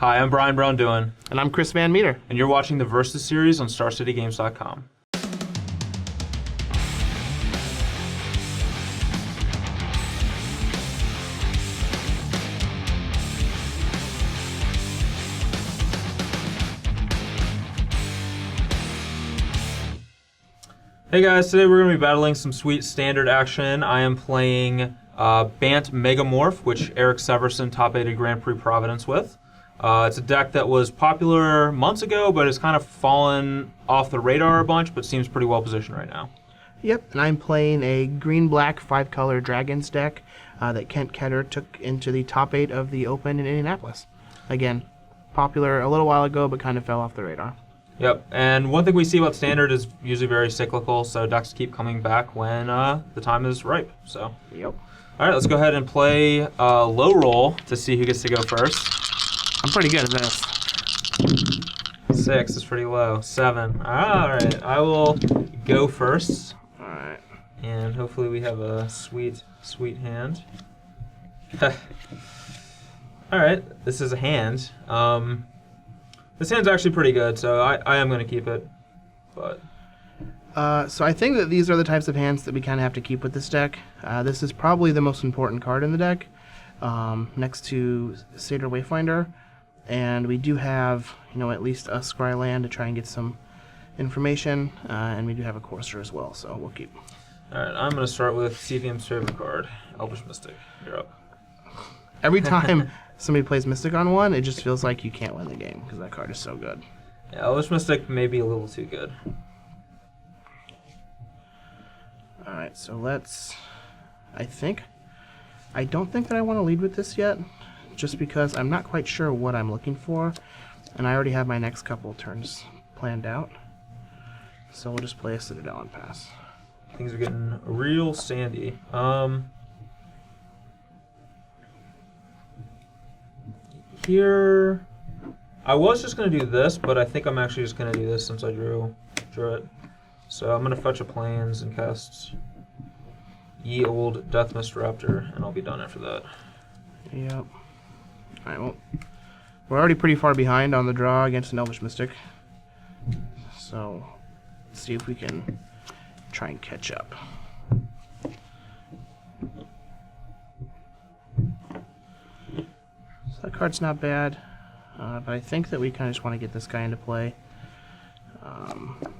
Hi, I'm Brian Braun-Duin. And I'm Chris VanMeter. And you're watching the Versus series on StarCityGames.com. Hey guys, today we're going to be battling some sweet standard action. I am playing Bant Megamorph, which Eric Severson top-aided Grand Prix Providence with. It's a deck that was popular months ago, but has kind of fallen off the radar a bunch, but seems pretty well positioned right now. Yep, and I'm playing a green-black 5-color Dragons deck that Kent Ketter took into the top 8 of the Open in Indianapolis. Again, popular a little while ago, but kind of fell off the radar. Yep, and one thing we see about Standard is usually very cyclical, so decks keep coming back when the time is ripe. So, yep. All right, let's go ahead and play low roll to see who gets to go first. I'm pretty good at this. 6 is pretty low. 7. All right, I will go first. All right. And hopefully we have a sweet, sweet hand. All right, this is a hand. This hand's actually pretty good, so I am going to keep it. But So I think that these are the types of hands that we kind of have to keep with this deck. This is probably the most important card in the deck, next to Satyr Wayfinder. And we do have, at least a Scry land to try and get some information, and we do have a Courser as well, so we'll keep. All right, I'm going to start with CVM's favorite card, Elvish Mystic. You're up. Every time somebody plays Mystic on one, it just feels like you can't win the game, because that card is so good. Yeah, Elvish Mystic may be a little too good. Alright, so let's... I don't think that I want to lead with this yet, just because I'm not quite sure what I'm looking for, and I already have my next couple turns planned out. So we'll just play a Citadel and pass. Things are getting real sandy. Here, I was just going to do this, but I think I'm actually just going to do this since I drew it. So I'm going to fetch a Plains and cast Ye Old Deathmist Raptor, and I'll be done after that. Yep. Alright, well, we're already pretty far behind on the draw against an Elvish Mystic. So, let's see if we can try and catch up. So that card's not bad, but I think that we kind of just want to get this guy into play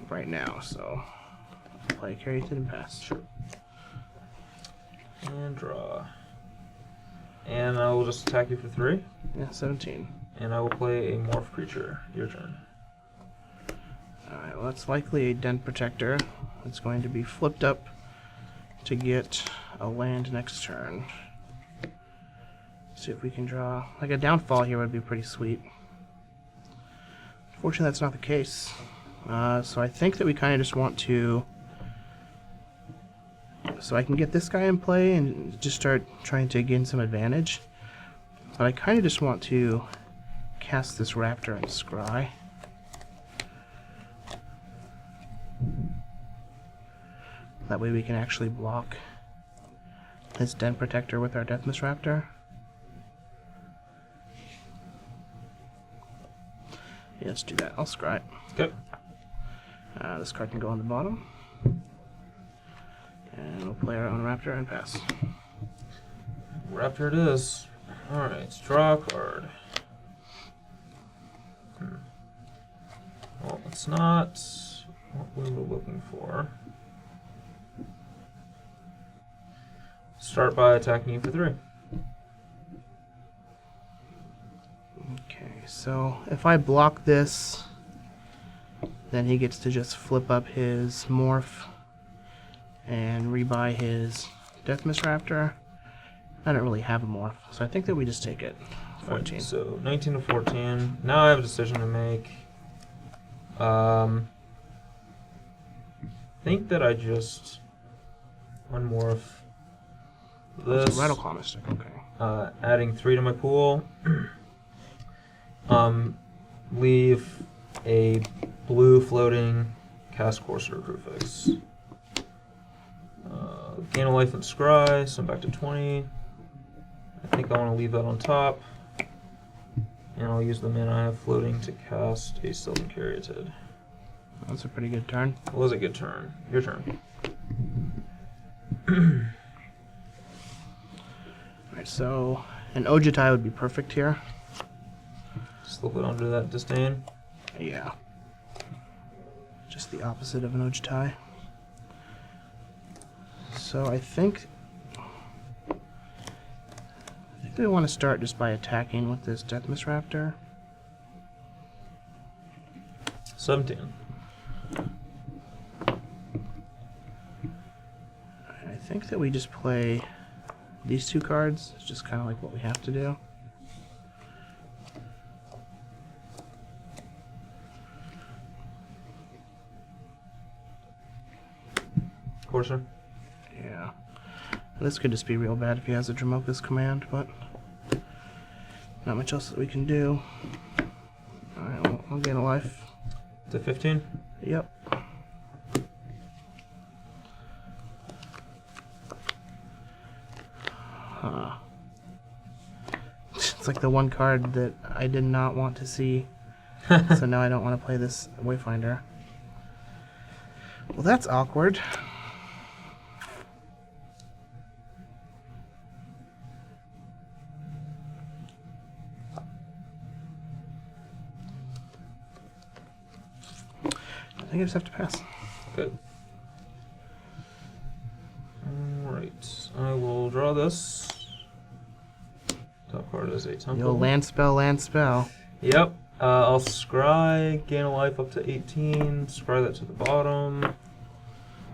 right now. So, play Carried and pass. Sure. And draw. And I will just attack you for 3. Yeah, 17. And I will play a Morph creature. Your turn. Alright, well that's likely a Den Protector. It's going to be flipped up to get a land next turn. See if we can draw. Like a Downfall here would be pretty sweet. Unfortunately that's not the case. So I think that we kind of just want to... So I can get this guy in play and just start trying to gain some advantage. But I kind of just want to cast this Raptor and Scry. That way we can actually block his Den Protector with our Deathmist Raptor. Yeah, let's do that. I'll Scry. Okay. This card can go on the bottom. And we'll play our own Raptor and pass. Raptor it is. Alright, draw a card. Well, it's not what we were looking for. Start by attacking you for 3. Okay, so if I block this, then he gets to just flip up his Morph and rebuy his Deathmist Raptor. I don't really have a Morph, so I think that we just take it. 14. Right, so 19 to 14. Now I have a decision to make. I think that I just unmorph this. Rattleclaw Mystic, okay. Adding 3 to my pool. Leave a blue floating cast Courser Crucifix. Gain a life and Scry, so I'm back to 20. I think I want to leave that on top. And I'll use the mana I have floating to cast a Sylvan Caryatid. That's a pretty good turn. It was a good turn. Your turn. Alright, so an Ojutai would be perfect here. Slip it under that disdain. Yeah. Just the opposite of an Ojutai. So I think we want to start just by attacking with this Deathmist Raptor. 17. I think that we just play these two cards. It's just kind of like what we have to do. Courser. Yeah. This could just be real bad if he has a Dromoka's command, but not much else that we can do. Alright, we'll gain a life. To 15? Yep. Huh. It's like the one card that I did not want to see. So now I don't want to play this Wayfinder. Well, that's awkward. I think I just have to pass. Good. Alright, I will draw this. Top card is a The temple. old land spell. Yep. I'll scry, gain a life up to 18, scry that to the bottom.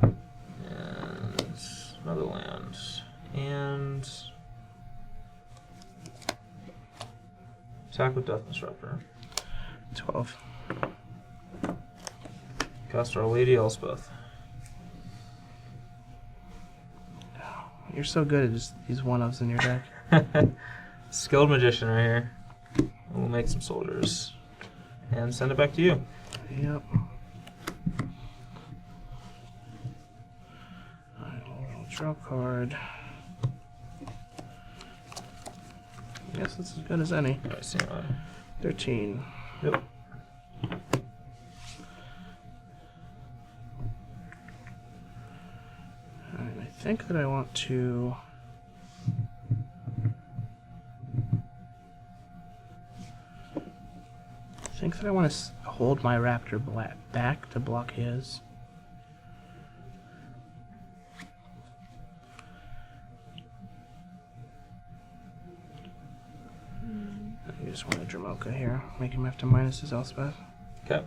And another land. And attack with Deathmist Raptor. 12. Cast Our Lady Elspeth. You're so good at just these one-ofs in your deck. Skilled magician right here. We'll make some soldiers. And send it back to you. Yep. Alright, we'll draw a card. I guess it's as good as any. I see. 13. Yep. Alright, I think that I want to... I think that I want to hold my Raptor back to block his. I just want a Dromoka here. Make him have to minus his Elspeth. Okay.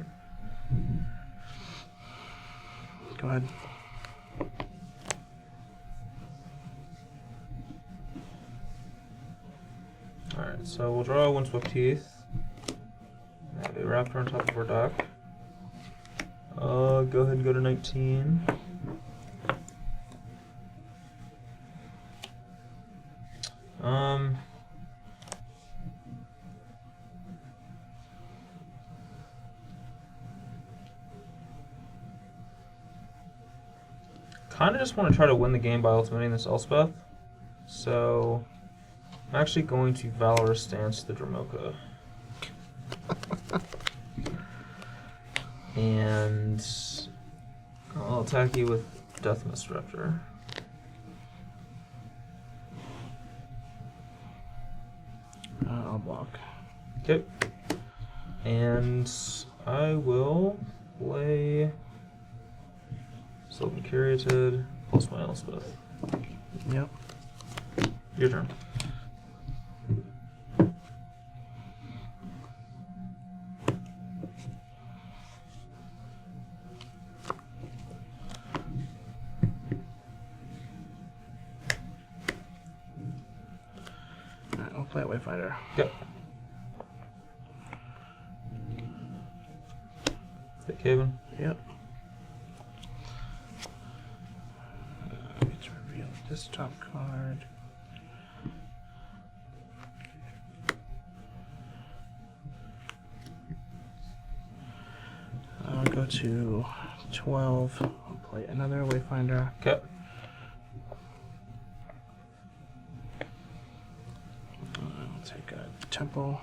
Go ahead. Alright, so we'll draw Windswept Teeth. Have a Raptor on top of our deck. Go ahead and go to 19. Kind of just want to try to win the game by ultimating this Elspeth. So I'm actually going to Valorous Stance the Dromoka. And I'll attack you with Deathmist Raptor. I'll block. Okay. And I will play Sylvan Caryatid plus my Elspeth. Yep. Your turn. Alright, I'll play a Wayfinder. Okay. Hit Caven. Yep. Let's reveal this top card. I'll go to 12. I'll play another Wayfinder. Okay. I'll take a Temple.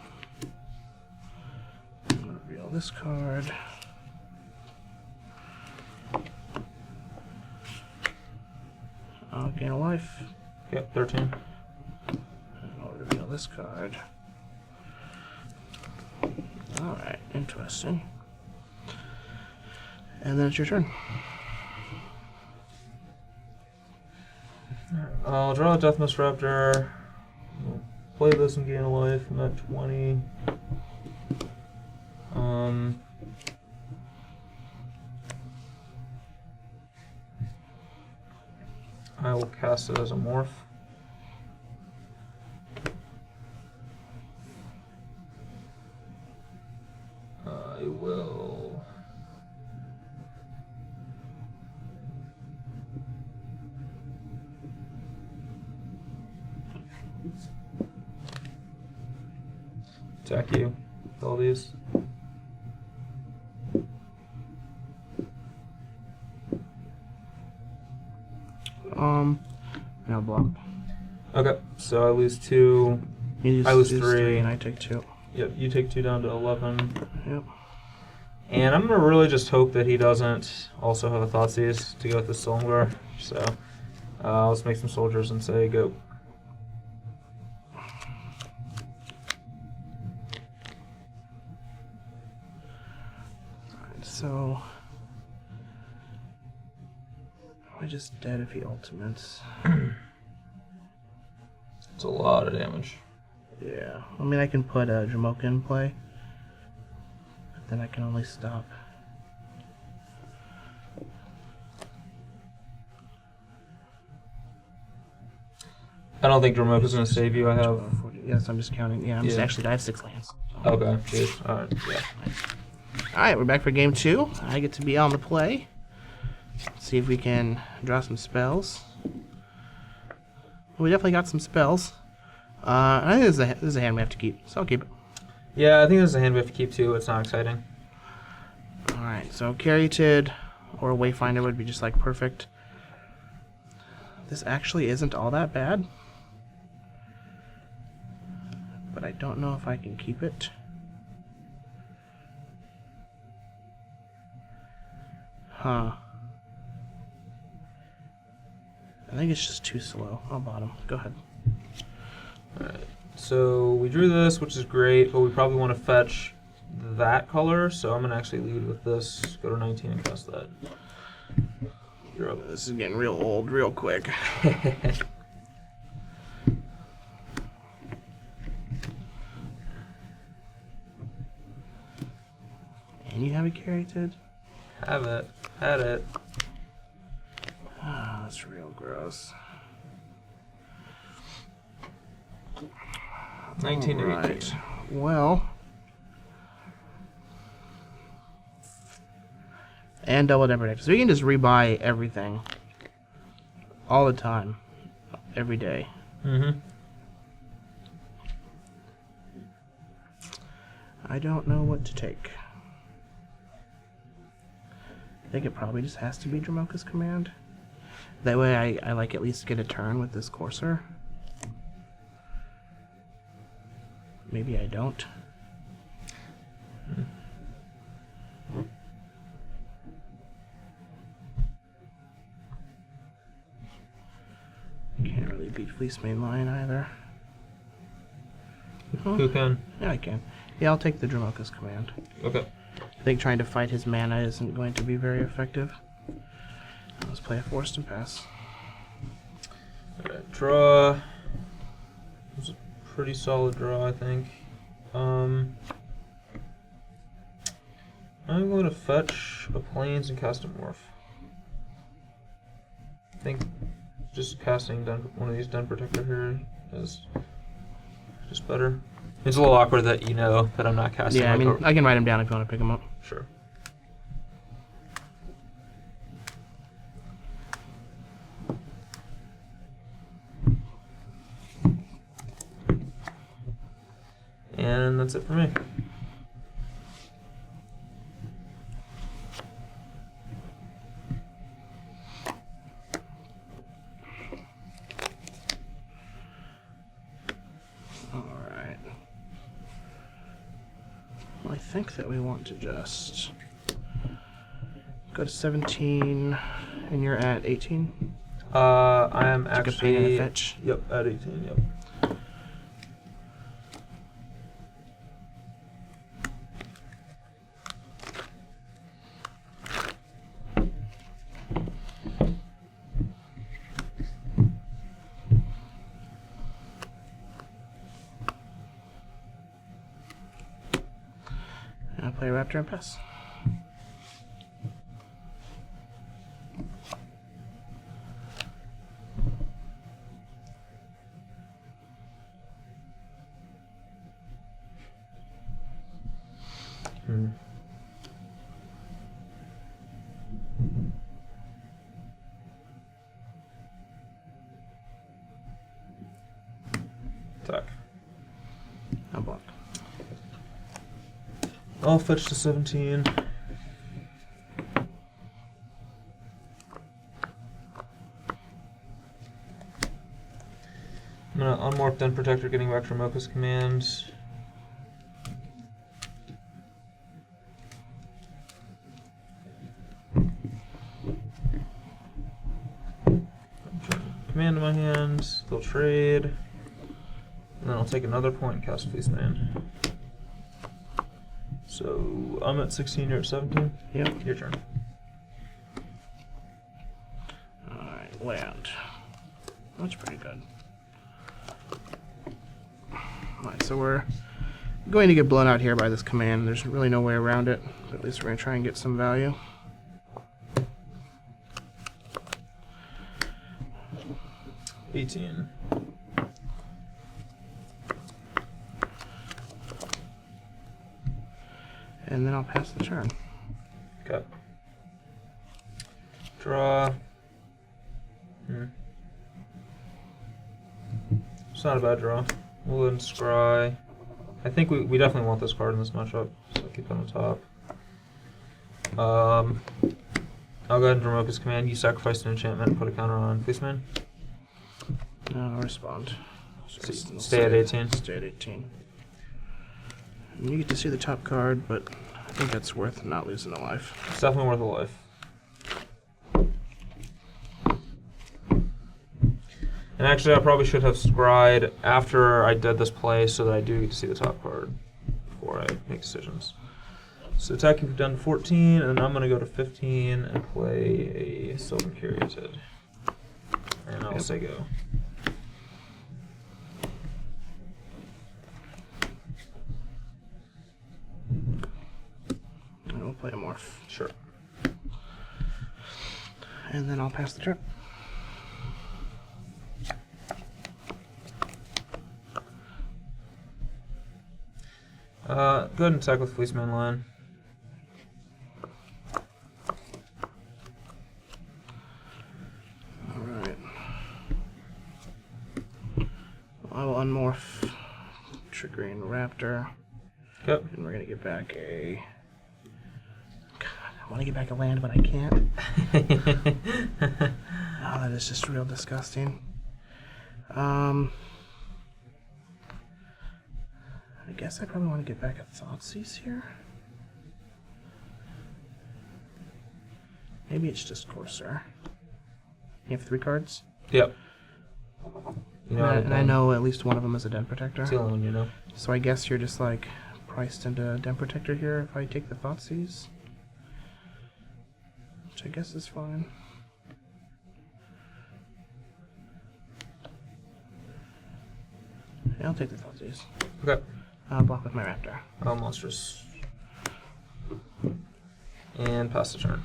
reveal this card. I'll gain a life. Yep, 13. And I'll reveal this card. Alright, interesting. And then it's your turn. I'll draw a Deathmist Raptor. We'll play this and gain a life. I'm at 20. I will cast it as a morph. I will. Attack you with all these. Now block. Okay, so I lose 2. I lose 3. And I take 2. Yep, you take 2 down to 11. Yep. And I'm gonna really just hope that he doesn't also have a Thoughtseize to go with the Silumgar. So let's make some soldiers and say go. Alright, so am I just dead if he ultimates? It's a lot of damage. Yeah. I mean, I can put a Jamoka in play, but then I can only stop. I don't think Dramoka's gonna save you. I have. 40. Yes, I'm just counting. Yeah, I have 6 lands. Okay, good. Alright, yeah. Alright, we're back for game 2. I get to be on the play. See if we can draw some spells. We definitely got some spells. I think this is a hand we have to keep, so I'll keep it. Yeah, I think this is a hand we have to keep too. It's not exciting. Alright, so Caryatid or Wayfinder would be just like perfect. This actually isn't all that bad, but I don't know if I can keep it. Huh. I think it's just too slow. I'll bottom. Go ahead. Alright, so we drew this, which is great, but we probably want to fetch that color, so I'm going to actually lead with this. Go to 19 and cast that. You're up. This is getting real old real quick. And you have a Caryatid? Have it. Had it. Ah, that's real gross. 19 to 18. Right. Well. And double Dead Protector. So we can just rebuy everything. All the time. Every day. Mm-hmm. I don't know what to take. I think it probably just has to be Dramoka's Command. That way I like at least get a turn with this Courser. Maybe I don't. Can't really beat Fleece Mainline either. Who can? Yeah, I can. Yeah, I'll take the Dramoka's Command. Okay. I think trying to fight his mana isn't going to be very effective. Let's play a Forced and Pass. Alright, draw. It was a pretty solid draw, I think. I'm going to fetch a Plains and cast a Morph. I think just casting one of these Den Protector here is just better. It's a little awkward that you know that I'm not casting. Yeah, I mean, I can write him down if you want to pick him up. Sure. And that's it for me. I think that we want to just go to 17, and you're at 18. I am Took a pain in the actually. fetch. Yep, at 18. Yep. And I'll play Raptor and pass. Attack. I'll block. I'll fetch to 17. I'm gonna unmark Den Protector, getting back from Mocha's command. Command in my hand, they'll trade. And then I'll take another point and cast Fleeceman. So I'm at 16, you're at 17? Yep. Your turn. Alright, land. That's pretty good. Alright, so we're going to get blown out here by this command. There's really no way around it, but at least we're going to try and get some value. $18. And then I'll pass the turn. Okay. Draw. It's not a bad draw. We'll go and scry. I think we definitely want this card in this matchup, so I'll keep it on the top. I'll go ahead and revoke his command. You sacrifice an enchantment and put a counter on Fleeceman. I'll respond. Stay at 18. Stay at 18. And you get to see the top card, but I think that's worth not losing a life. It's definitely worth a life. And actually, I probably should have scried after I did this play so that I do get to see the top card before I make decisions. So attacking for down to 14, and then I'm going to go to 15 and play a Silver Caryatid. And I'll say go. And we'll play a morph. Sure. And then I'll pass the turn. Go ahead and attack with Fleeceman line. Alright. I will unmorph, triggering Raptor. Yep. And we're going to get back a... God, I want to get back a land, but I can't. Oh, that is just real disgusting. I guess I probably want to get back a Thoughtseize here. Maybe it's just Corsair. You have 3 cards? Yep. You know, And I know at least one of them is a Den Protector. It's the only one you know. So I guess you're just like priced into Den Protector here if I take the Thoughtseize. Which I guess is fine. Yeah, I'll take the Thoughtseize. Okay. I'll block with my Raptor. Oh, monstrous. And pass the turn.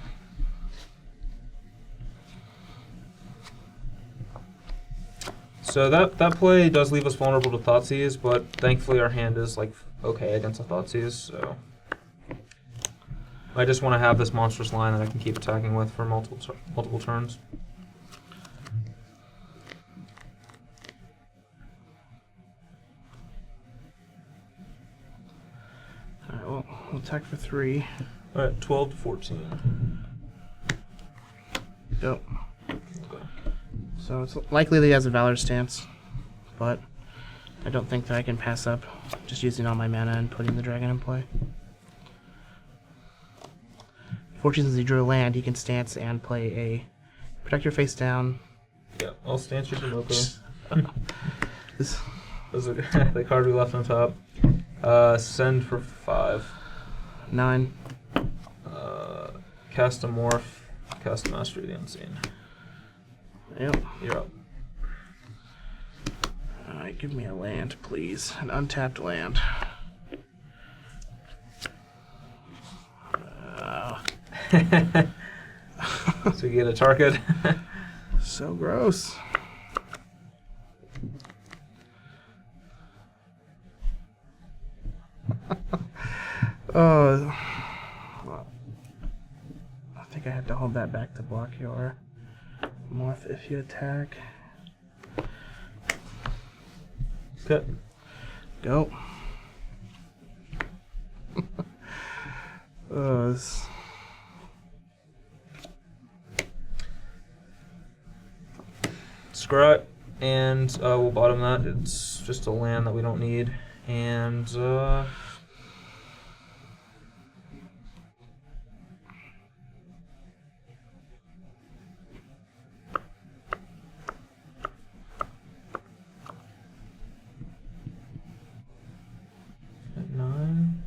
So that play does leave us vulnerable to Thoughtseize, but thankfully our hand is like okay against a Thoughtseize, so I just want to have this monstrous line that I can keep attacking with for multiple turns. Alright, well, we'll attack for 3. Alright, 12 to 14. Yep. Okay. So it's likely that he has a Valor stance, but I don't think that I can pass up just using all my mana and putting the dragon in play. Fortunately, since he drew a land, he can stance and play a Protector face down. Yeah, I'll stance your Dromoka. This, Those are the card we left on top. Send for 5. 9. Cast a Morph. Cast a Mastery of the Unseen. Yep. You're up. Alright, give me a land, please. An untapped land. So you get a target. So gross. I think I have to hold that back to block your morph if you attack. Okay. Go. This- Screw it, and we'll bottom that. It's just a land that we don't need, and at 9.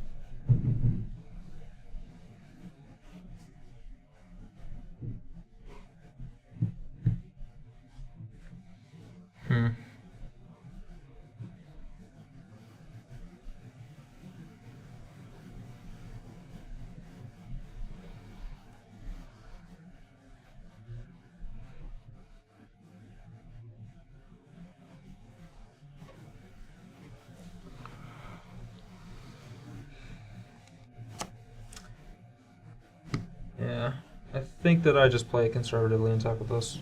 Yeah, I think that I just play it conservatively and talk with this.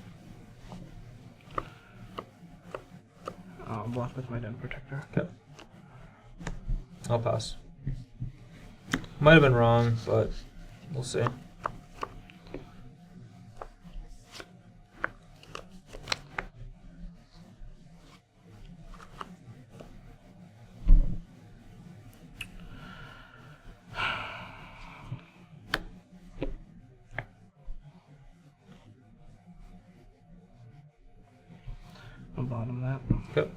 I'll block with my Den Protector. Okay. I'll pass. Might have been wrong, but we'll see. I'll bottom that. Okay.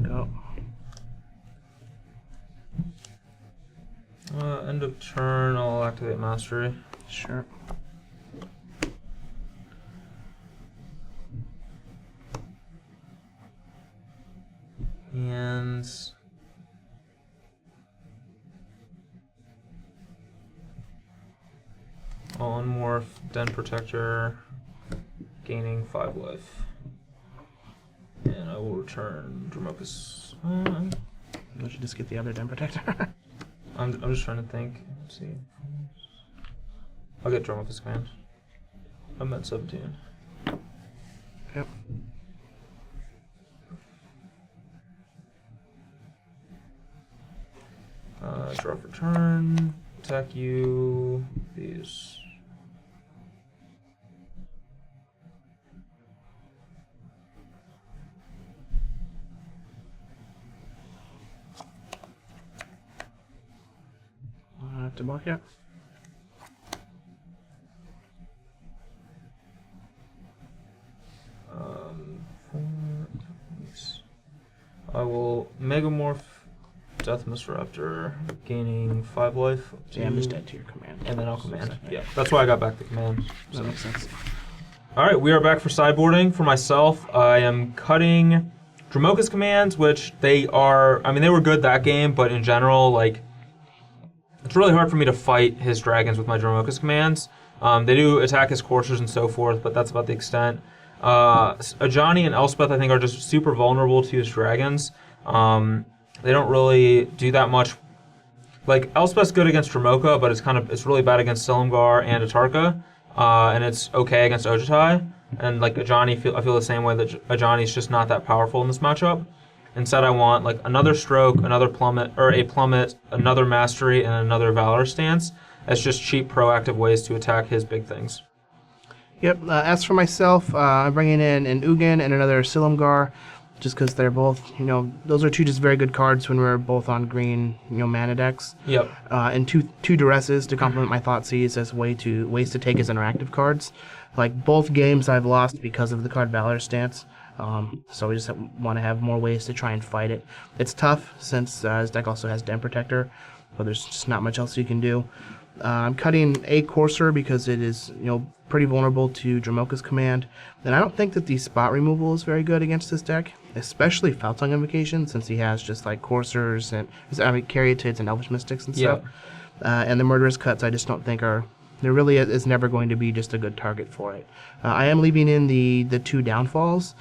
Go. End of turn, I'll activate Mastery. Sure. And I'll unmorph Den Protector, gaining 5 life. And I will return Dromoka's. Don't you just get the other Den Protector? I'm just trying to think. Let's see. I'll get Dromoka's command. I'm at 17. Yep. Draw for turn. Attack you. These. To block yet? I will Megamorph Death Misraptor, gaining 5 life. Damage that to your command. And then I'll command. Yeah, that's why I got back the command. That makes sense. Alright, we are back for sideboarding. For myself, I am cutting Dromoka's commands, which they are, I mean, they were good that game, but in general, like, it's really hard for me to fight his dragons with my Dromoka's commands. They do attack his coursers and so forth, but that's about the extent. Ajani and Elspeth, I think, are just super vulnerable to his dragons. They don't really do that much. Like, Elspeth's good against Dromoka, but it's really bad against Silumgar and Atarka, and it's okay against Ojutai. And like Ajani, I feel the same way, that Ajani's just not that powerful in this matchup. Instead, I want like another Stroke, another Plummet, or a Plummet, another Mastery, and another Valor stance as just cheap, proactive ways to attack his big things. Yep. As for myself, I'm bringing in an Ugin and another Silumgar, just because they're both, those are two just very good cards when we're both on green, mana decks. Yep. And two duresses to complement my Thoughtseize as ways to take as interactive cards. Like both games I've lost because of the card Valor stance. So we just want to have more ways to try and fight it. It's tough since his deck also has Den Protector, but there's just not much else you can do. I'm cutting a Courser because it is, pretty vulnerable to Dramoka's command. And I don't think that the spot removal is very good against this deck, especially Foul-Tongue Invocation, since he has just like Coursers and Caryatids and Elvish Mystics and stuff. And the Murderous Cuts I just don't think are... There really is never going to be just a good target for it. I am leaving in the two Downfalls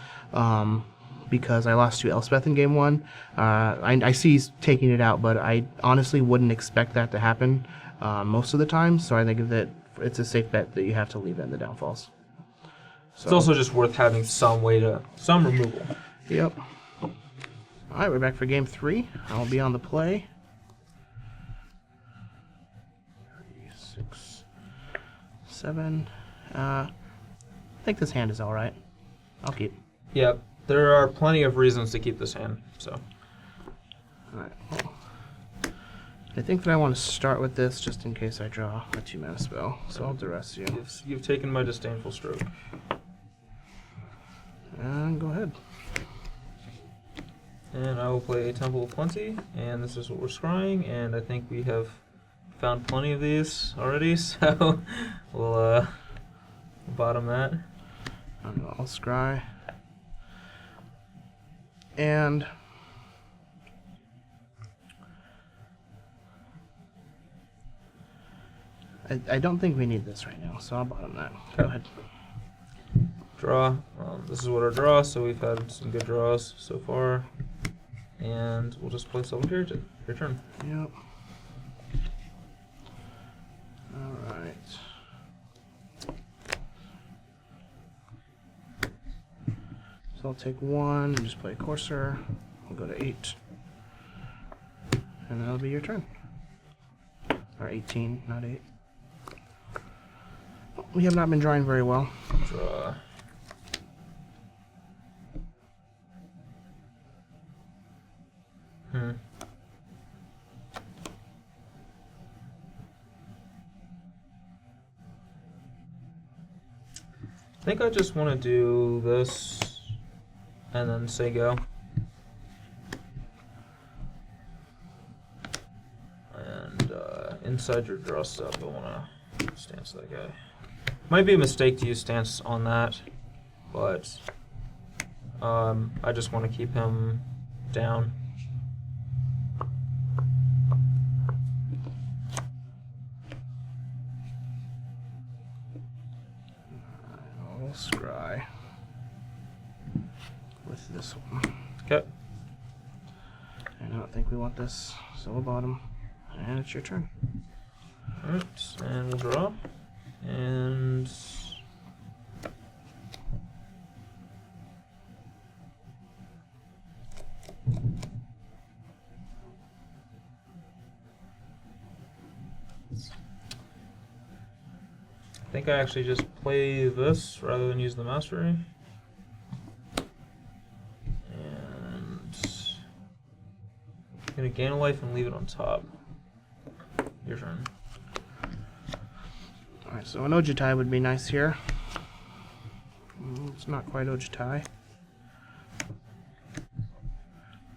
because I lost to Elspeth in game 1. I see he's taking it out, but I honestly wouldn't expect that to happen most of the time, so I think that it's a safe bet that you have to leave in the Downfalls. So. It's also just worth having some removal. Yep. All right, we're back for game 3. I'll be on the play. 3, 6, 7. I think this hand is all right. I'll keep. Yep. There are plenty of reasons to keep this hand. So. All right. Well, I think that I want to start with this just in case I draw a 2-mana spell. So I'll duress you. You've taken my disdainful stroke. And go ahead. And I will play a Temple of Plenty, and this is what we're scrying, and I think we have found plenty of these already, so we'll bottom that. I'll scry. And I don't think we need this right now, so I'll bottom that. Go ahead. Draw. This is what our draw, so we've had some good draws so far. And we'll just play Sylvan Caryatid. Your turn. Yep. Alright. So I'll take 1 and just play Courser. We'll go to 8. And that'll be your turn. Or 18, not 8. We have not been drawing very well. Draw. I think I just want to do this and then say go. And inside your draw stuff, I want to stance that guy. Might be a mistake to use stance on that, but I just want to keep him down. I'll scry with this one. Okay. I don't think we want this, so we'll bottom. And it's your turn. Alright, and we'll draw. And I think I actually just play this rather than use the mastery. And I'm gonna gain a life and leave it on top. Your turn. Alright, so an Ojutai would be nice here. It's not quite Ojutai.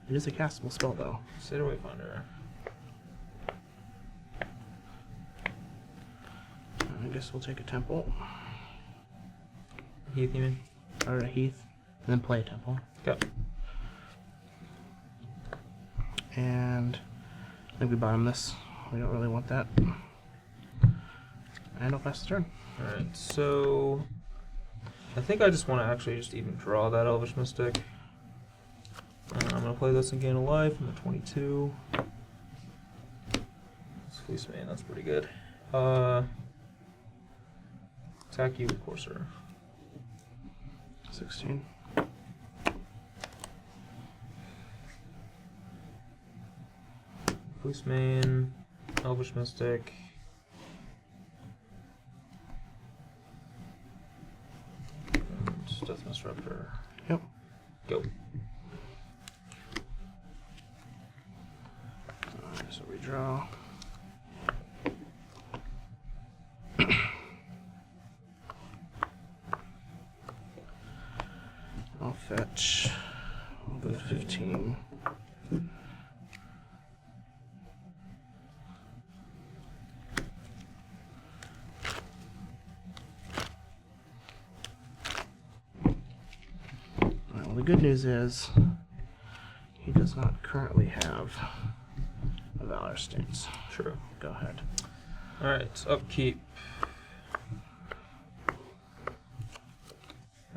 It is a castable spell, though. Seder Wayfinder. I guess we'll take a Temple. Heath, you mean? Or a Heath. And then play a Temple. Okay. And I think we bottom this. We don't really want that. And I'll pass the turn. Alright, so I think I just want to actually just even draw that Elvish Mystic. I'm going to play this and gain a life. I'm at 22. It's Fleece Mane, that's pretty good. Attack you with Courser. 16. Fleece Mane, Elvish Mystic. And Death Disruptor. Yep. Go. draw. I'll fetch. I'll go to 15. Well, the good news is he does not currently have a Valor stance. True. Go ahead. Alright, upkeep.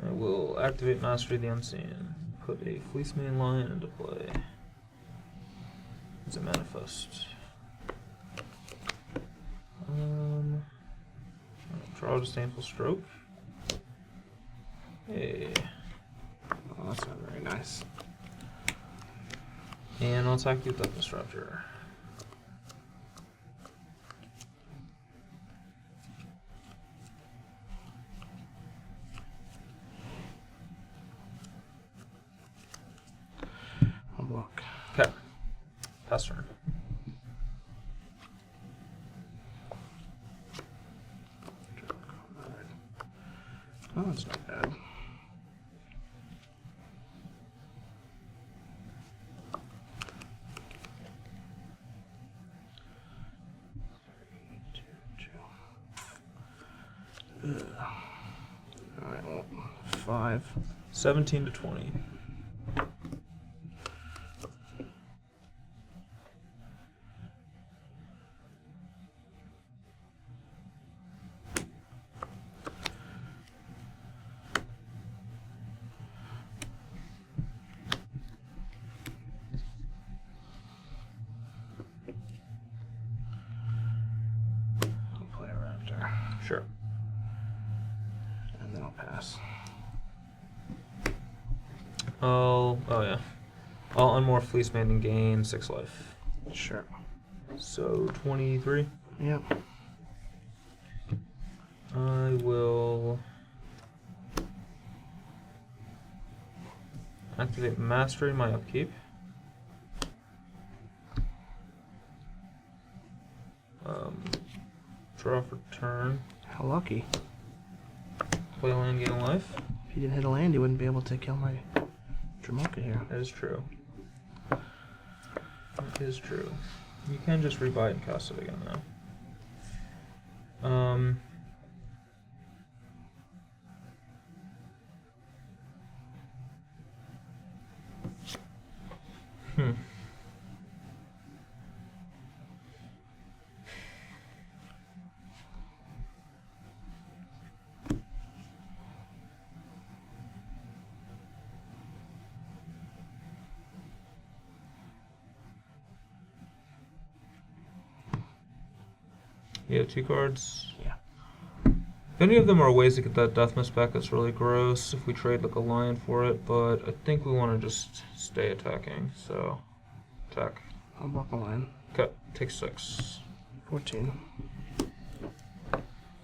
I will activate Mastery of the Unseen. Put a Fleece main line into play. As a manifest. Draw a Disdainful Stroke. Hey. Oh, that's not very nice. And I'll attack you with Death Disruptor. I'll block. Okay. Pass turn. Oh, that's not bad. Alright, well, 5. 17 to 20. I'll play a Raptor. Sure. And then I'll pass. Oh yeah. I'll unmorph Fleece Main and gain 6 life. Sure. So 23. Yep. I will activate Mastery in my upkeep. Draw for turn. How lucky. Play a land, gain a life. If you didn't hit a land, you wouldn't be able to kill my Dramoka here. That is true. That is true. You can just rebuy and cast it again now. You have 2 cards. Yeah. Any of them are ways to get that Death Mist back. That's really gross if we trade like a lion for it, but I think we want to just stay attacking, so attack. I'll block a line. Cut. Take 6. 14.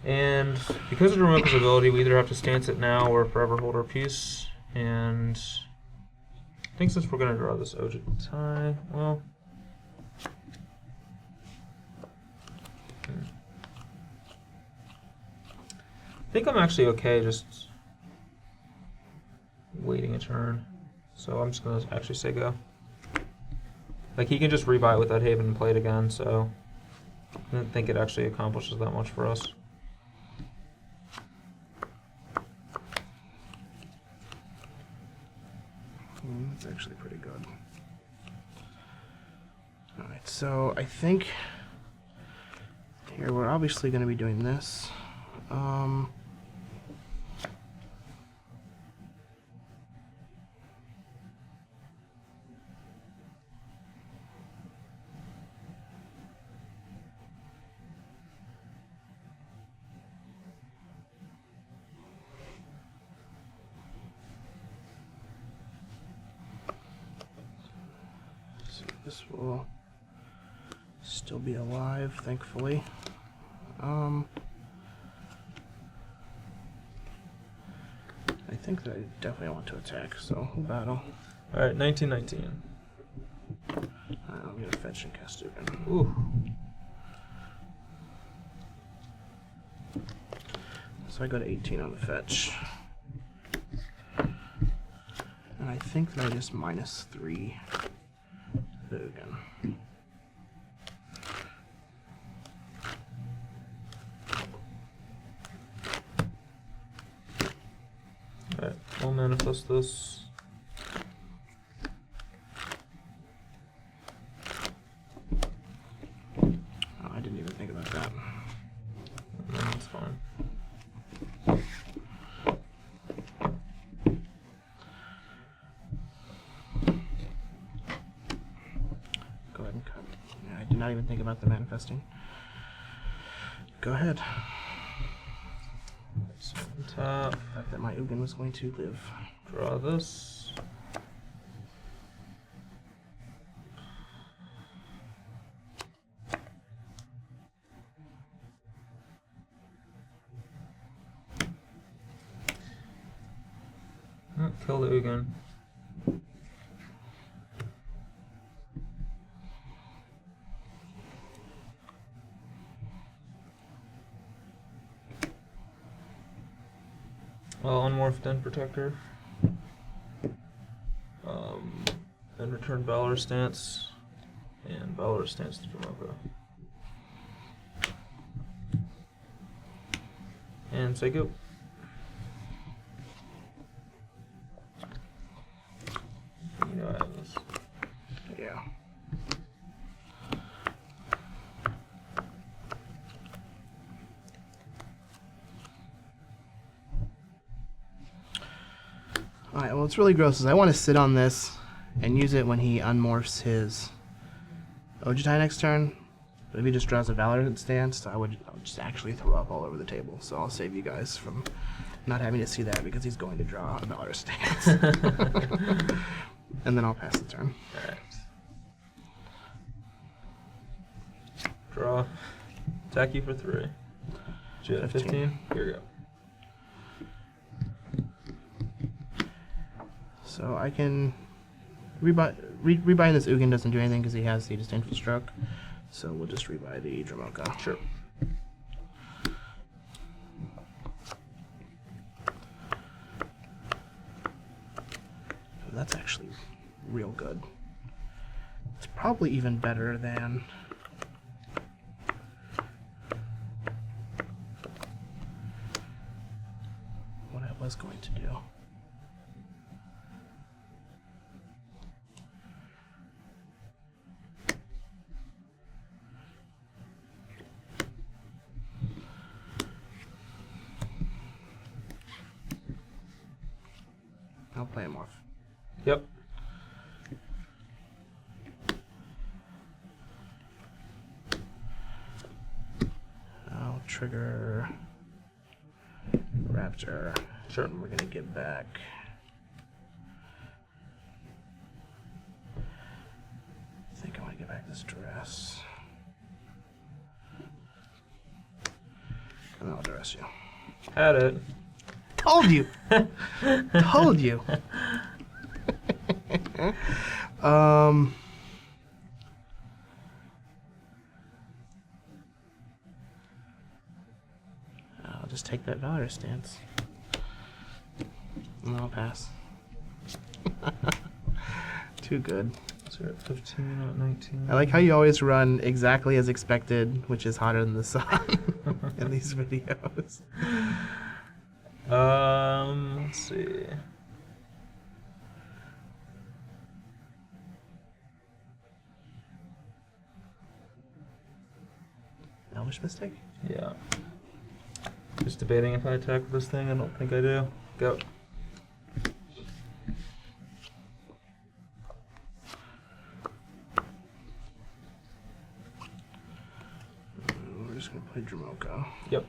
And because of Dramoka's ability, we either have to stance it now or forever hold our peace. And I think since we're going to draw this Ojitai, well... I think I'm actually okay just waiting a turn. So I'm just going to actually say go. Like, he can just rebuy it with that Haven and play it again, so I don't think it actually accomplishes that much for us. That's actually pretty good. Alright, so I think here we're obviously going to be doing this. So this will still be alive, thankfully. I think that I definitely want to attack, so we'll battle. Alright, 1919. I'm gonna fetch and cast Ugin. Ooh. So I go to 18 on the fetch. And I think that I just -3 the Ugin. Alright, we'll manifest this. Oh, I didn't even think about that. No, that's fine. Go ahead and cut. Yeah, I did not even think about the manifesting. Go ahead. So tap, The fact that my Ugin was going to live. draw this. Kill the Ugin. Unmorphed Den Protector. Then return Valor Stance. And Valor Stance to Dromoka. And say go. You know I have this. Yeah. Alright, well, what's really gross is I want to sit on this and use it when he unmorphs his Ojutai next turn. But if he just draws a Valorant Stance, I would just actually throw up all over the table. So I'll save you guys from not having to see that because he's going to draw a Valorant Stance. And then I'll pass the turn. Alright. Draw. Attack you for 3. So you have 15. Here we go. So I can rebuy this Ugin doesn't do anything because he has the Disdainful Stroke. So we'll just rebuy the Dromoka. Sure. That's actually real good. It's probably even better than what I was going to do. I'll play him off. Yep. I'll trigger Raptor. Sure. And we're gonna get back. I think I want to get back this dress. And then I'll dress you. Had it. Told you. Told you. I'll just take that Valor Stance. And then I'll pass. Too good. So we're at 15, not 19. I like how you always run exactly as expected, which is hotter than the sun in these videos. Let's see. Elvish Mystic? Yeah. Just debating if I attack with this thing. I don't think I do. Go. We're just going to play Dromoka. Yep.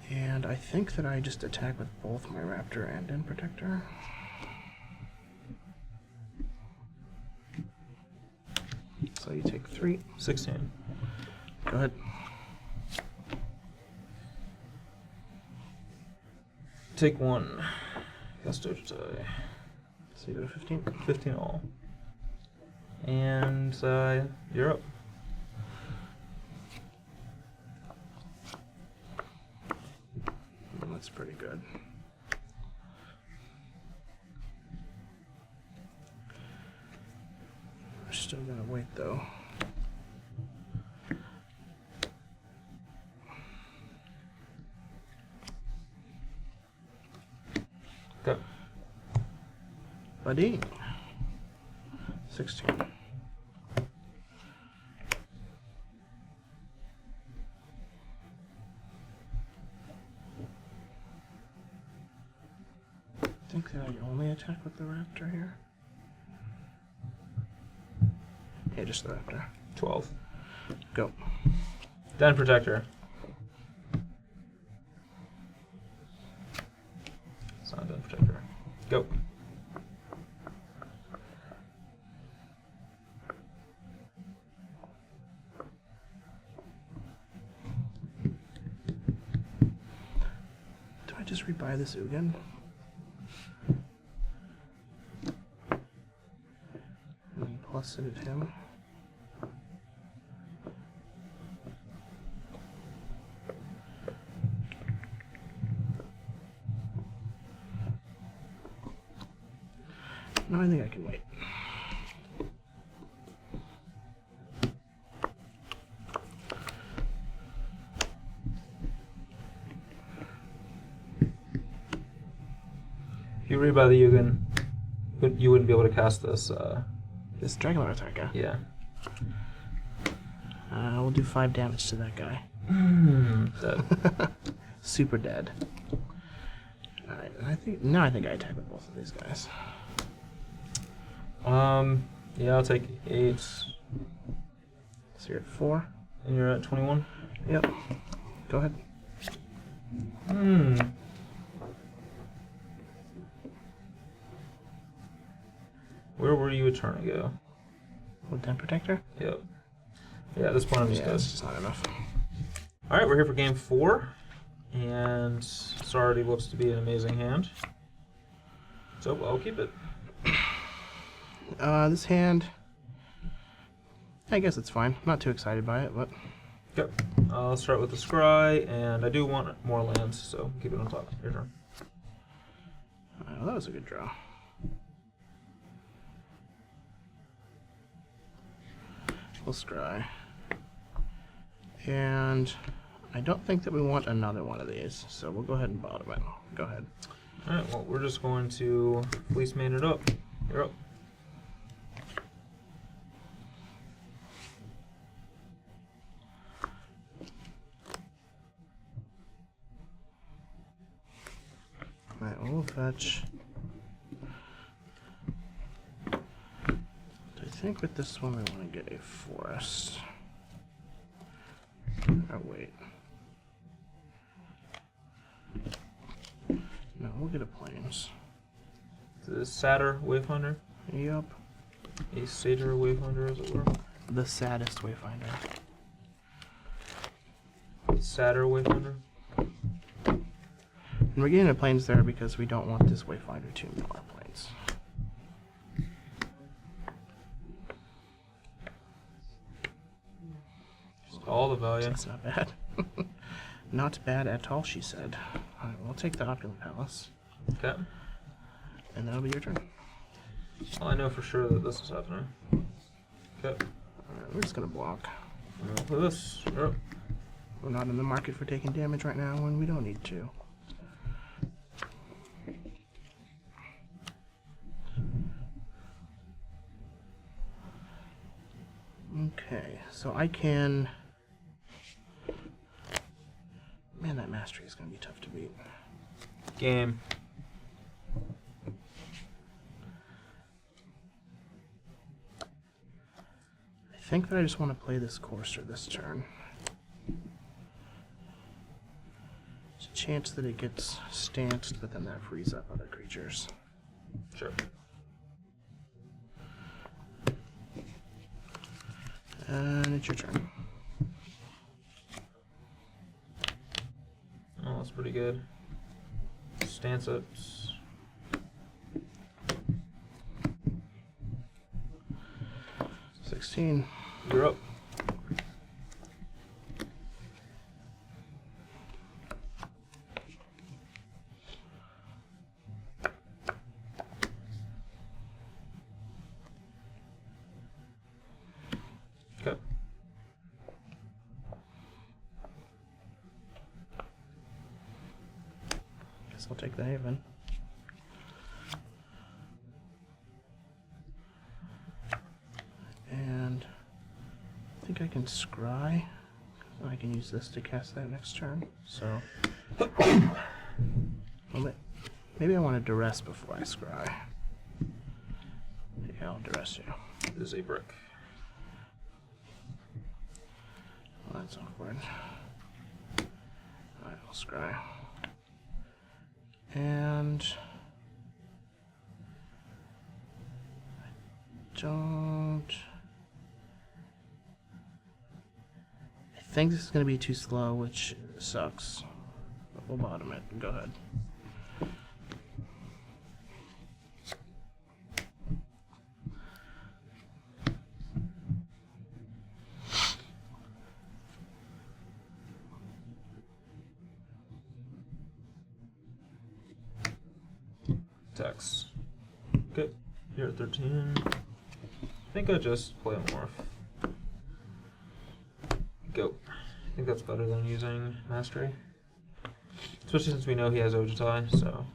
And I think that I just attack with both my Raptor and Den Protector. So you take 3. 16. Go ahead. Take 1. Cast Ojutai. So you go to 15. 15 all. And you're up. That's pretty good. We're still gonna wait though. Okay. Buddy. 16. I think that I only attack with the raptor here. Yeah, just the raptor. 12. Go. Den Protector. It's not a Den Protector. Go. Do I just rebuy this Ugin? And plus it at him. No, I think I can wait. If you rebuy the Ugin, you wouldn't be able to cast this. This Dragonlord attacker. Yeah. We'll do 5 damage to that guy. Dead. Super dead. Alright, I think I attack with both of these guys. Yeah, I'll take 8. So you're at 4. And you're at 21? Yep. Go ahead. Where were you a turn ago? With Den Protector? Yep. Yeah, at this point I'm just Yeah, good. that's just not enough. Alright, we're here for game 4. And this already looks to be an amazing hand. So I'll keep it. This hand, I guess it's fine. Not too excited by it, but Okay. I'll start with the Scry, and I do want more lands, so keep it on top. Your turn. that was a good draw. We'll Scry. And I don't think that we want another one of these, so we'll go ahead and bottom it. Go ahead. Alright, well, we're just going to Fleece Mane it up. You're up. Alright, we'll fetch. I think with this one we want to get a forest. Oh, wait. No, we'll get a plains. The Satyr Wayfinder. Yep. A Satyr Wayfinder, as it were. The saddest wayfinder. Satyr Wayfinder. And we're getting a plains there because we don't want this wayfinder to mill our plains. Just all the value. That's not bad. Not bad at all, she said. Alright, we'll take the Opulent Palace. Okay. And that'll be your turn. Well, I know for sure that this is happening. Okay. Alright, we're just gonna block. Look at this. You're up. We're not in the market for taking damage right now when we don't need to. Okay, so I can... Man, that mastery is going to be tough to beat. Game. I think that I just want to play this Courser this turn. There's a chance that it gets stanced, but then that frees up other creatures. Sure. And it's your turn. Oh, that's pretty good. Stance it. 16. You're up. Okay. Guess I'll take the Haven. And I think I can scry. I can use this to cast that next turn. So, well, maybe I want to duress before I scry. Yeah, I'll duress you. It is a brick. Well, that's awkward. Alright, I'll scry. And I don't. I think this is going to be too slow, which sucks. But we'll bottom it. Go ahead. Text. Okay, you're at 13. I think I just play a morph. Go. I think that's better than using Mastery. Especially since we know he has Ojutai, so.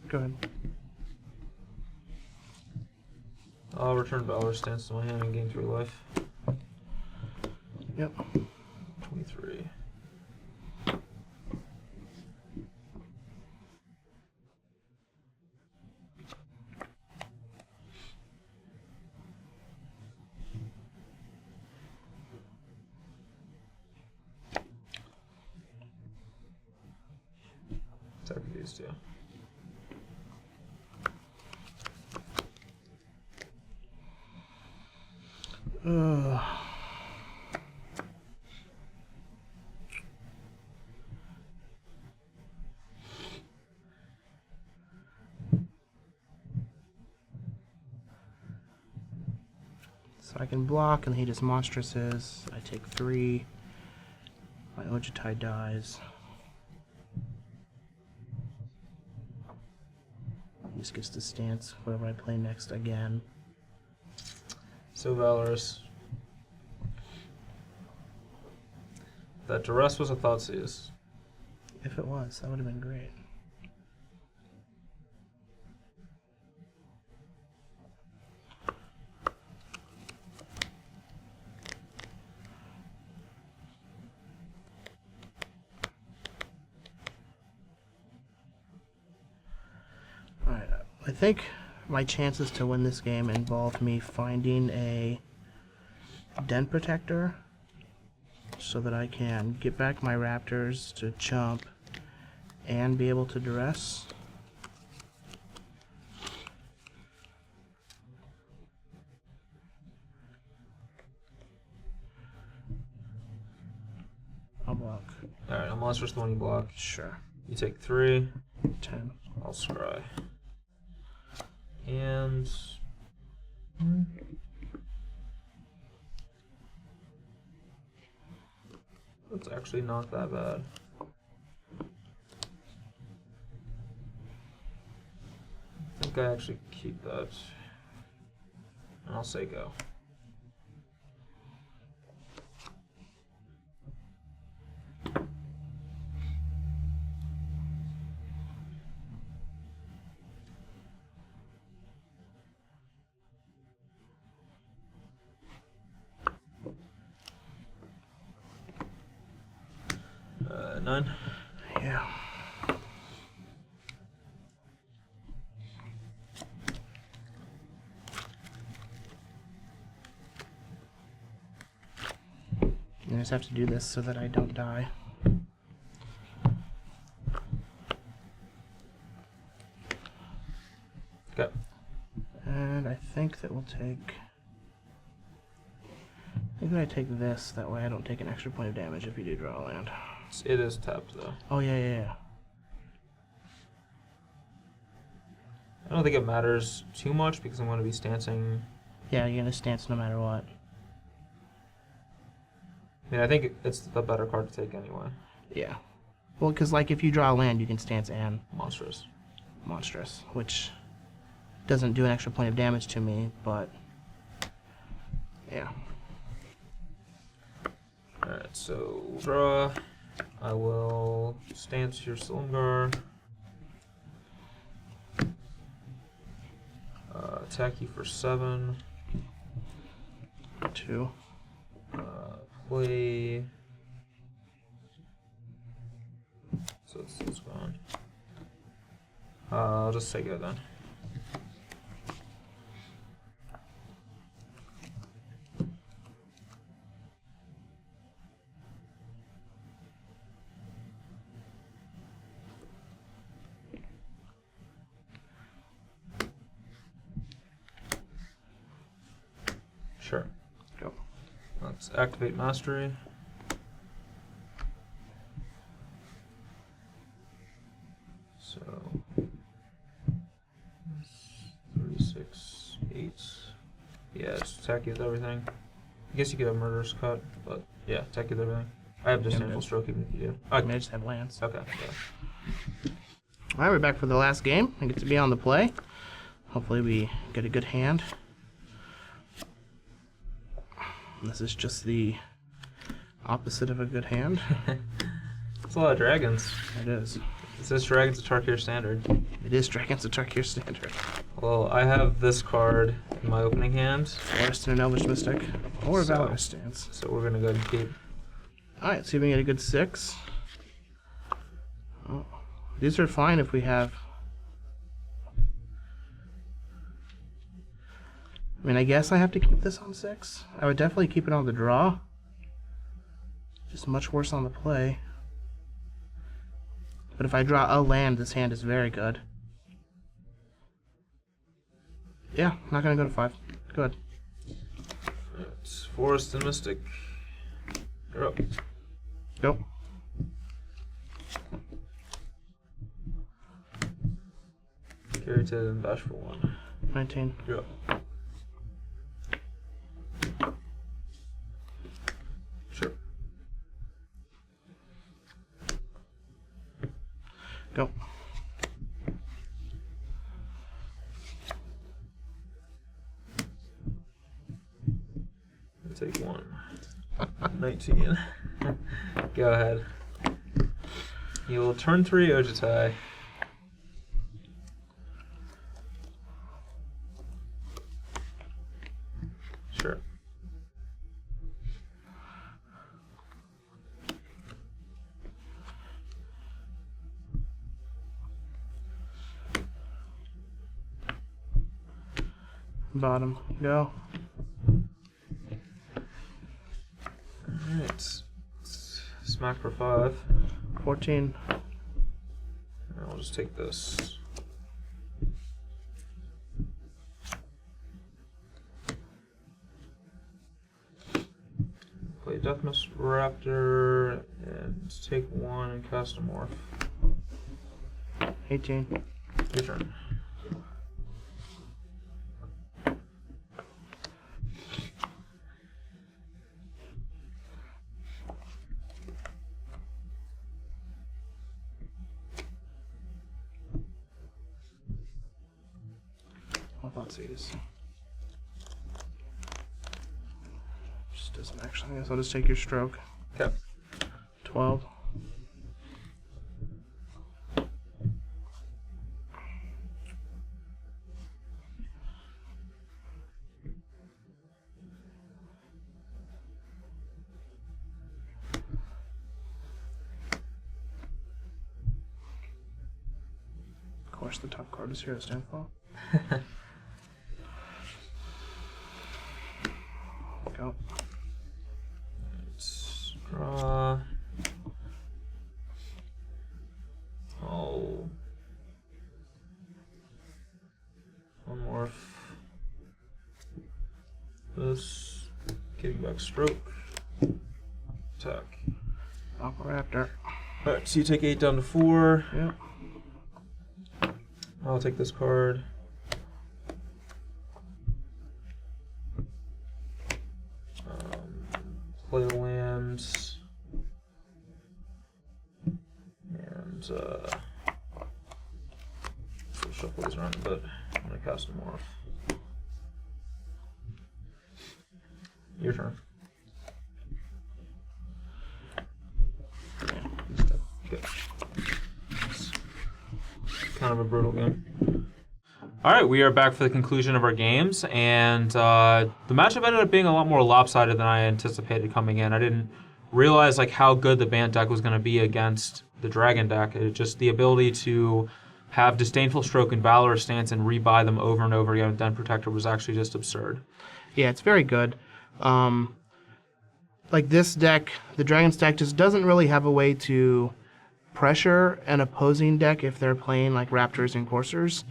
Go ahead. I'll return Valor Stance to my hand and gain 3 life. Yep. 23. Attack these two. So I can block, and he just monstrouses. I take 3. My Ojutai dies. He just gets to stance whatever I play next again. So Valorous. That duress was a Thoughtseize. If it was, that would have been great. Alright, I think my chances to win this game involve me finding a Den Protector so that I can get back my Raptors to chump and be able to duress. I'll block. Alright, I'll monstrous the one you block. Sure. You take 3. 10. I'll scry. And that's actually not that bad. I think I actually keep that. And I'll say go. None. Yeah. I just have to do this so that I don't die. Okay. And I think that we'll take... I think that I take this, that way I don't take an extra point of damage if you do draw a land. It is tapped though. Oh, yeah. I don't think it matters too much because I'm going to be stancing. Yeah, you're gonna stance no matter what. I mean, I think it's the better card to take anyway. Yeah. Well, because like if you draw a land, you can stance and Monstrous. monstrous, which doesn't do an extra point of damage to me, but yeah. Alright, so draw. I will stance your Silumgar. Attack you for 7. 2. Play. So it's gone. I'll just take it then. Sure. Go. Let's activate Mastery. So 3, 6, 8. Yeah, just attack you with everything. I guess you could have Murderous Cut, but yeah, attack you with everything. I have Disdainful Stroke even if you do. I mean, I just have lands. Okay, yeah. Alright, we're back for the last game. I get to be on the play. Hopefully we get a good hand. This is just the opposite of a good hand. It's a lot of dragons. It is. It says Dragons of Tarkir Standard. It is Dragons of Tarkir Standard. Well, I have this card in my opening hand. Forest and an Elvish Mystic. Or So- Valorous Stance. So we're gonna go ahead and keep. Alright, see if we can get a good 6. Oh, these are fine if we have... I mean, I guess I have to keep this on 6. I would definitely keep it on the draw. Just much worse on the play. But if I draw a land, this hand is very good. Yeah, not gonna go to 5. Go ahead. It's Forest and Mystic. You're up. Go. Carry to and bash for 1. 19. You're up. Sure. Go. I'll take 1. 19. Go ahead. You will turn 3 Ojitai. Sure. Bottom. Go. Alright. Smack for 5. 14. I'll just take this. Play Deathmist Raptor and take 1 and cast a Morph. 18. Your turn. These. Just doesn't actually. I guess I'll just take your stroke. Okay. 12. Of course, the top card is Hero's Downfall. Go. Let's draw. Oh. One morph. This. Getting back stroke. Attack. Aqua Raptor. Alright, so you take 8 down to 4. Yep. I'll take this card. play the lands. And shuffle these around a bit. I'm going to cast a morph. Your turn. Okay. Kind of a brutal game. All right, we are back for the conclusion of our games, and the matchup ended up being a lot more lopsided than I anticipated coming in. I didn't realize like how good the Bant deck was going to be against the Dragon deck. It just the ability to have Disdainful Stroke and Valorous Stance and rebuy them over and over again with Den Protector was actually just absurd. Yeah, it's very good. Like this deck, the Dragon's deck just doesn't really have a way to pressure an opposing deck if they're playing like Raptors and Coursers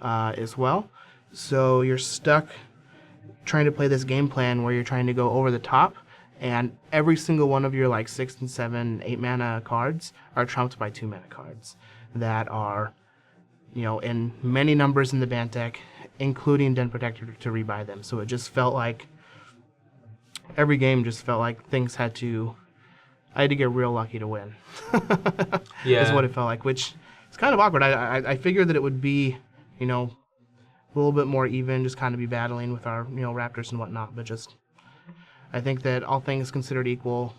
as well. So you're stuck trying to play this game plan where you're trying to go over the top, and every single one of your like 6 and 7, 8 mana cards are trumped by 2 mana cards that are, you know, in many numbers in the Bant deck, including Den Protector to rebuy them. So it just felt like every game just felt like I had to get real lucky to win. Yeah. Is what it felt like, which is kind of awkward. I figured that it would be, you know, a little bit more even, just kind of be battling with our, you know, Raptors and whatnot, but just, I think that all things considered equal,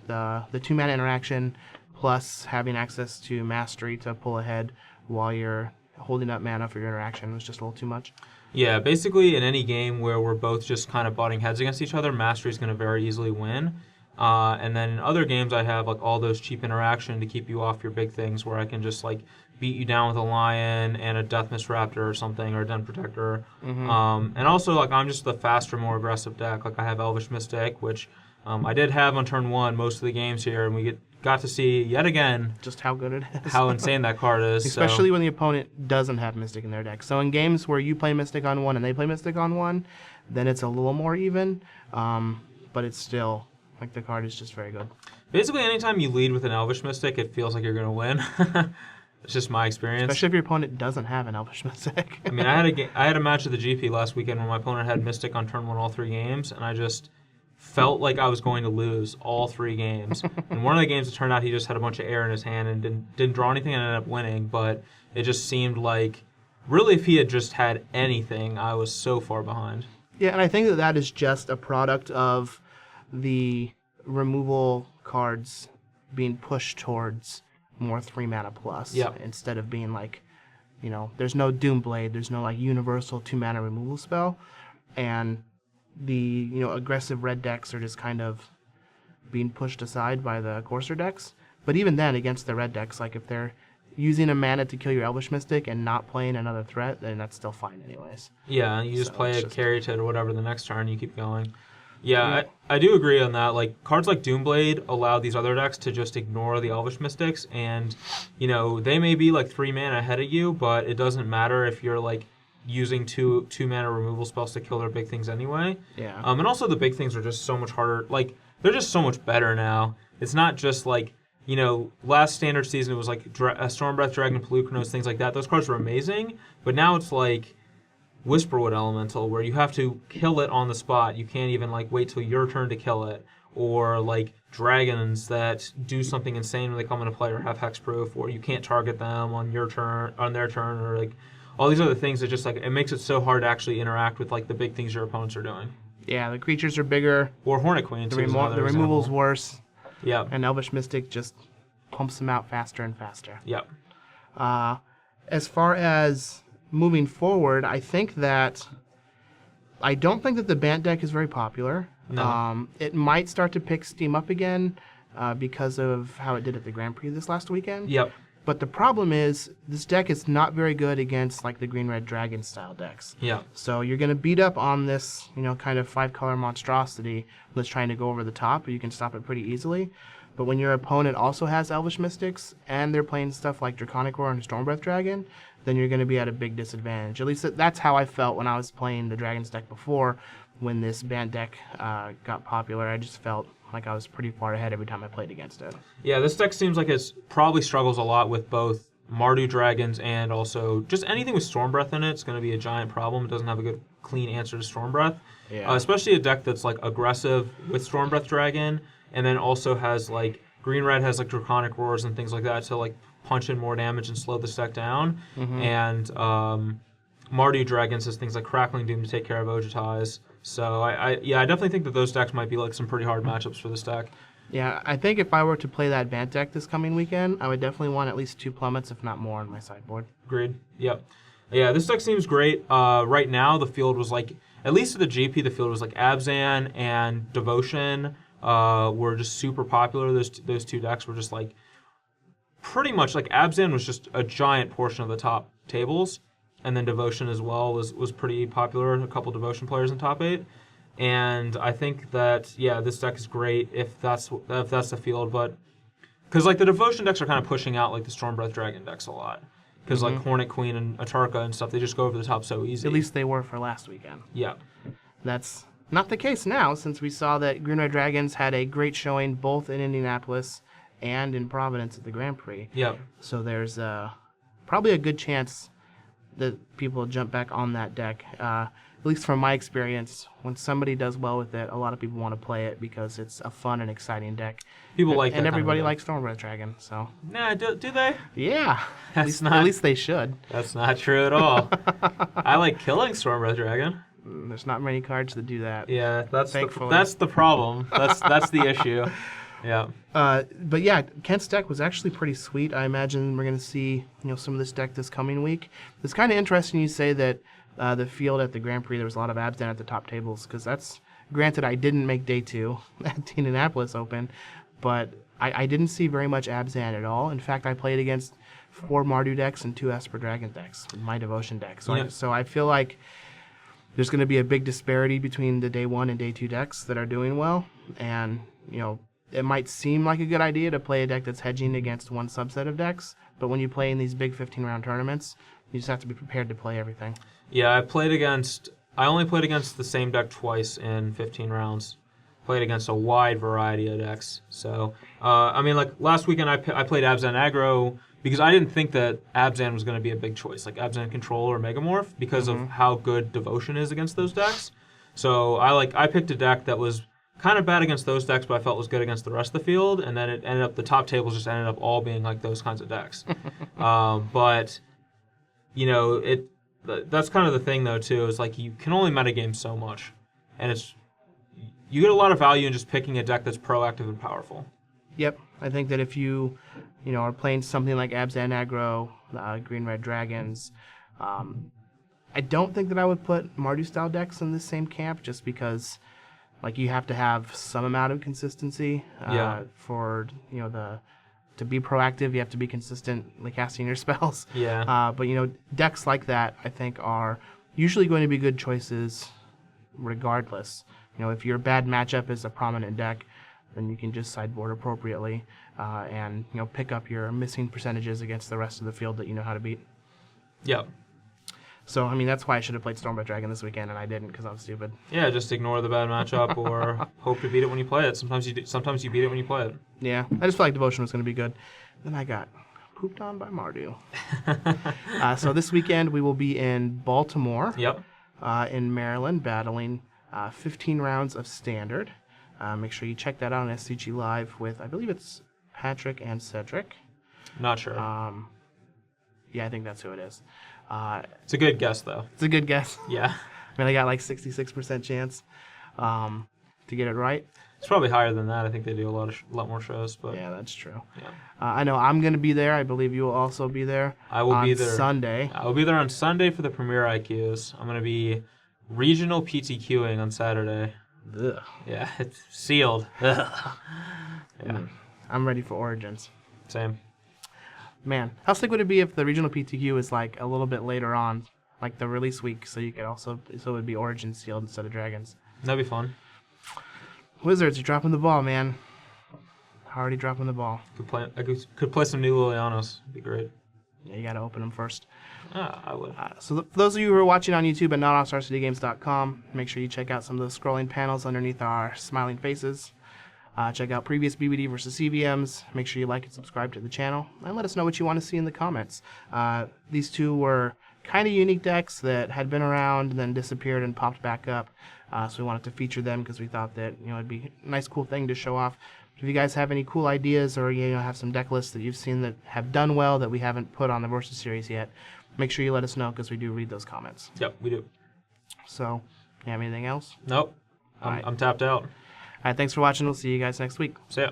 the 2 mana interaction plus having access to Mastery to pull ahead while you're holding up mana for your interaction was just a little too much. Yeah, basically in any game where we're both just kind of butting heads against each other, Mastery is going to very easily win. And then in other games, I have like all those cheap interaction to keep you off your big things, where I can just like beat you down with a Lion and a Deathmist Raptor or something, or a Den Protector. And also like I'm just the faster, more aggressive deck. Like I have Elvish Mystic, which I did have on turn 1 most of the games here, and we got to see yet again just how good it is, how insane that card is. Especially when the opponent doesn't have Mystic in their deck. So in games where you play Mystic on 1 and they play Mystic on 1, then it's a little more even, but it's still, like, the card is just very good. Basically, anytime you lead with an Elvish Mystic, it feels like you're going to win. It's just my experience. Especially if your opponent doesn't have an Elvish Mystic. I mean, I had a match at the GP last weekend where my opponent had Mystic on turn 1 all 3 games, and I just felt like I was going to lose all 3 games. And one of the games, it turned out he just had a bunch of air in his hand and didn't draw anything and ended up winning, but it just seemed like, really, if he had just had anything, I was so far behind. Yeah, and I think that that is just a product of the removal cards being pushed towards more 3 mana plus. Yep. Instead of being like, you know, there's no Doomblade, there's no like universal 2 mana removal spell, and the, you know, aggressive red decks are just kind of being pushed aside by the Courser decks. But even then, against the red decks, like if they're using a mana to kill your Elvish Mystic and not playing another threat, then that's still fine anyways. Yeah, you just play a Caryatid or whatever the next turn, you keep going. Yeah, I do agree on that. Like, cards like Doomblade allow these other decks to just ignore the Elvish Mystics, and, you know, they may be like 3 mana ahead of you, but it doesn't matter if you're like using two mana removal spells to kill their big things anyway. Yeah. And also the big things are just so much harder. Like, they're just so much better now. It's not just like, you know, last standard season it was like Stormbreath, Dragon, Pelucranos, things like that. Those cards were amazing, but now it's like Whisperwood Elemental, where you have to kill it on the spot. You can't even like wait till your turn to kill it. Or like dragons that do something insane when they come into play or have hexproof, or you can't target them on your turn, on their turn, or like all these other things that just like it makes it so hard to actually interact with like the big things your opponents are doing. Yeah, the creatures are bigger. Or Hornet Queen. The removal's worse. Yep. And Elvish Mystic just pumps them out faster and faster. Yep. As far as moving forward, I don't think that the Bant deck is very popular. No. It might start to pick steam up again because of how it did at the Grand Prix this last weekend. Yep. But the problem is this deck is not very good against like the green-red dragon style decks. Yeah. So you're going to beat up on this, you know, kind of 5-color monstrosity that's trying to go over the top, but you can stop it pretty easily. But when your opponent also has Elvish Mystics and they're playing stuff like Draconic Roar and Stormbreath Dragon, then you're going to be at a big disadvantage. At least that's how I felt when I was playing the Dragons deck before. When this Bant deck got popular, I just felt like I was pretty far ahead every time I played against it. Yeah, this deck seems like it probably struggles a lot with both Mardu Dragons, and also just anything with Storm Breath in it. It's going to be a giant problem. It doesn't have a good, clean answer to Storm Breath. Yeah. Especially a deck that's like aggressive with Storm Breath Dragon, and then also has like green-red has like Draconic Roars and things like that to like punch in more damage and slow this deck down. And Mardu Dragons has things like Crackling Doom to take care of Ojutais. So I definitely think that those decks might be like some pretty hard matchups for this deck. Yeah, I think if I were to play that Bant deck this coming weekend, I would definitely want at least 2 plummets, if not more, on my sideboard. Agreed. Yep. Yeah, this deck seems great. Right now, the field was like, at least at the GP, the field was like Abzan and Devotion were just super popular. Those two decks were just like pretty much like Abzan was just a giant portion of the top tables, and then Devotion as well was pretty popular. A couple Devotion players in top 8. And I think that, yeah, this deck is great if that's the field, but because like the Devotion decks are kind of pushing out like the Storm Breath Dragon decks a lot, because like Hornet Queen and Atarka and stuff, they just go over the top so easy. At least they were for last weekend. Yeah. That's not the case now, since we saw that Green Red Dragons had a great showing both in Indianapolis and in Providence at the Grand Prix. Yeah. So there's probably a good chance that people will jump back on that deck. At least from my experience, when somebody does well with it, a lot of people want to play it because it's a fun and exciting deck. People like that and kind of everybody deck. likes Storm Breath Dragon. So Nah, do they? yeah, That's at least they should. That's not true at all. I like killing Storm Breath Dragon. There's not many cards that do that. Yeah, that's the Thankfully. problem. That's the issue. Yeah. But yeah, Kent's deck was actually pretty sweet. I imagine we're going to see some of this deck this coming week. It's kind of interesting you say that the field at the Grand Prix, there was a lot of Abzan at the top tables, because that's, granted, I didn't make day 2 at the Indianapolis Open, but I didn't see very much Abzan at all. In fact, I played against 4 Mardu decks and 2 Esper Dragon decks with my Devotion deck. So I feel like there's going to be a big disparity between the day 1 and day 2 decks that are doing well, and it might seem like a good idea to play a deck that's hedging against one subset of decks, but when you play in these big 15-round tournaments, you just have to be prepared to play everything. Yeah, I only played against the same deck twice in 15 rounds. Played against a wide variety of decks. So, I mean, like last weekend I played Abzan aggro because I didn't think that Abzan was going to be a big choice, like Abzan Control or Megamorph, because of how good Devotion is against those decks. So I picked a deck that was kind of bad against those decks, but I felt was good against the rest of the field, and then it ended up, the top tables just ended up all being like those kinds of decks. But, that's kind of the thing, though, too, is like you can only metagame so much. And you get a lot of value in just picking a deck that's proactive and powerful. Yep. I think that if you are playing something like Abzan aggro, Green Red Dragons, I don't think that I would put Mardu-style decks in the same camp, just because like you have to have some amount of consistency for to be proactive. You have to be consistently casting your spells. Yeah. But decks like that I think are usually going to be good choices regardless. If your bad matchup is a prominent deck, then you can just sideboard appropriately and pick up your missing percentages against the rest of the field that you know how to beat. Yep. So, I mean, that's why I should have played Stormbreath Dragon this weekend, and I didn't because I was stupid. Yeah, just ignore the bad matchup or hope to beat it when you play it. Sometimes you beat it when you play it. Yeah, I just felt like Devotion was going to be good. Then I got pooped on by Mardu. So this weekend we will be in Baltimore, in Maryland, battling 15 rounds of Standard. Make sure you check that out on SCGLive with, I believe it's Patrick and Cedric. Not sure. Yeah, I think that's who it is. It's a good guess, though. It's a good guess. Yeah. I mean, I got like 66% chance to get it right. It's probably higher than that. I think they do a lot more shows. But yeah, that's true. Yeah. I know I'm going to be there. I believe you will also be there. I will be there on Sunday. I will be there on Sunday for the Premier IQs. I'm going to be regional PTQing on Saturday. Ugh. Yeah, it's sealed. Ugh. Yeah. I'm ready for Origins. Same. Man, how sick would it be if the regional PTQ is like a little bit later on, like the release week, so it would be Origins sealed instead of Dragons? That'd be fun. Wizards, you're dropping the ball, man. Already dropping the ball. Could play some new Lilianos. It'd be great. Yeah, you got to open them first. I would. So for those of you who are watching on YouTube and not on StarCityGames.com, make sure you check out some of the scrolling panels underneath our smiling faces. Check out previous BBD versus CVMs. Make sure you like and subscribe to the channel, and let us know what you want to see in the comments. These two were kind of unique decks that had been around and then disappeared and popped back up. So we wanted to feature them because we thought that it'd be a nice, cool thing to show off. If you guys have any cool ideas or have some deck lists that you've seen that have done well that we haven't put on the Versus series yet, make sure you let us know because we do read those comments. Yep, we do. So, you have anything else? Nope. I'm tapped out. All right, thanks for watching. We'll see you guys next week. See ya.